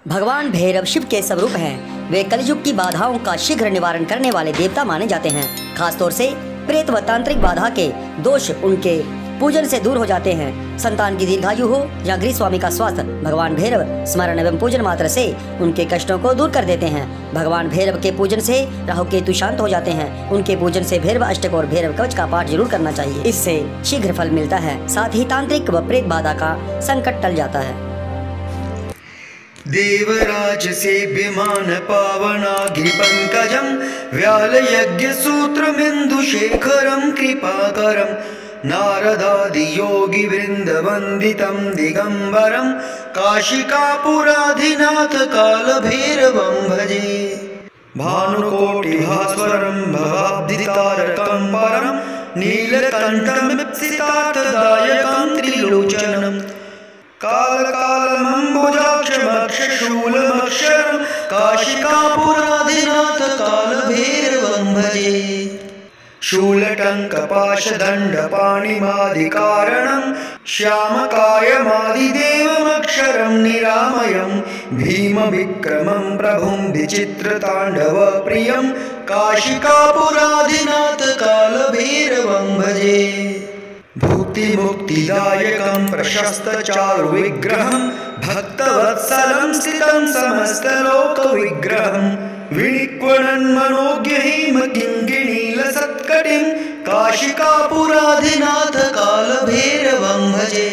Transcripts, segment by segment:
भगवान भैरव शिव के स्वरूप हैं। वे कलयुग की बाधाओं का शीघ्र निवारण करने वाले देवता माने जाते हैं। खासतौर से प्रेत व तांत्रिक बाधा के दोष उनके पूजन से दूर हो जाते हैं। संतान की दीर्घायु हो या गृह स्वामी का स्वास्थ्य, भगवान भैरव स्मरण एवं पूजन मात्र से उनके कष्टों को दूर कर देते हैं। भगवान भैरव के पूजन से राहु केतु शांत हो जाते हैं। उनके पूजन से भैरव अष्टक और भैरव कवच का पाठ जरूर करना चाहिए। इससे शीघ्र फल मिलता है। साथ ही तांत्रिक व प्रेत बाधा का संकट टल जाता है। देवराज सेव्यमान पावनागिरिपङ्कजं व्यालयज्ञसूत्रमिन्दुशेखरं कृपाकरं नारदादियोगिवृन्दवन्दितं दिगम्बरं काशिकापुराधिनाथ कालभैरवं भजे। भानुकोटिभास्वरं भवाब्धितारकं परं नीलकण्ठमिप्सितार्थदायकं त्रिलोचनं कालकालमम्बुजाक्षमक्षशूलमक्षरं काशिकापुराधिनाथ कालभैरवं भजे। शूलटङ्कपाशदण्डपाणिमादिकारणं श्यामकायमादिदेवमक्षरं निरामयं भीमविक्रमं प्रभुं विचित्रताण्डवप्रियं काशिकापुराधिनाथ कालभैरवं भजे। भुक्तिमुक्तिदायकं प्रशस्तचारुविग्रहं भक्तवत्सलं स्थितं समस्तलोकविग्रहं विनिक्वणन्मनोज्ञहिमकिङ्किणीलसत्कटिं काशिकापुराधिनाथ कालभैरवं भजे।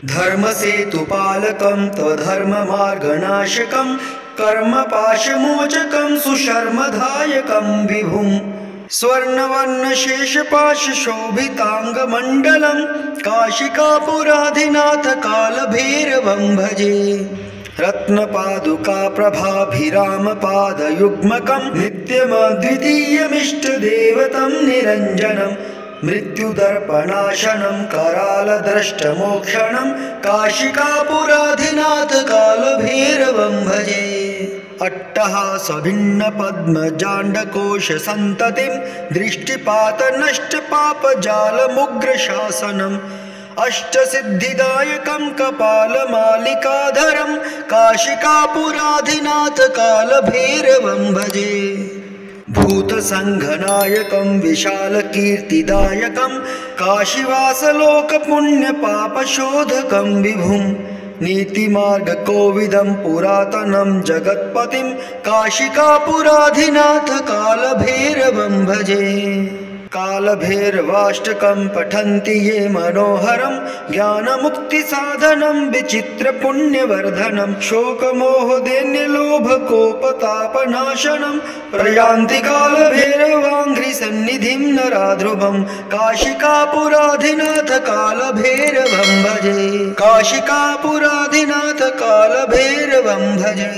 धर्मसेतुपालकं त्वधर्ममार्गनाशकं कर्मपाशमोचकं सुशर्मदायकं विभुं स्वर्णवर्णशेषपाशशोभिताङ्गमण्डलं काशिकापुराधिनाथ कालभैरवं भजे। रत्नपादुकाप्रभाभिरामपादयुग्मकं नित्यमद्वितीयमिष्टदेवतं निरञ्जनं मृत्युदर्पणाशनं करालद्रष्टमोक्षणं काशिकापुराधिनाथ कालभैरवं भजे। अट्टहासभिन्नपद्मजाण्डकोशसन्ततिं दृष्टिपातनष्टपापजालमुग्रशासनम् अष्टसिद्धिदायकं कपालमालिकाधरं काशिकापुराधिनाथ कालभैरवं भजे। भूतसङ्घनायकं विशालकीर्तिदायकं काशीवासलोकपुण्यपापशोधकं विभुं नीतिमार्गकोविदं पुरातनं जगत्पतिं काशिकापुराधिनाथ कालभैरवं भजे। कालभैरवाष्टकं पठन्ति ये मनोहरं ज्ञानमुक्तिसाधनं विचित्रपुण्यवर्धनं शोकमोहदैन्यलोभकोपतापनाशनं प्रयान्ति कालभैरवाङ्घ्रिसन्निधिं नराध्रुवं काशिकापुराधिनाथ कालभैरवं भजे। काशिकापुराधिनाथ कालभैरवं भजे।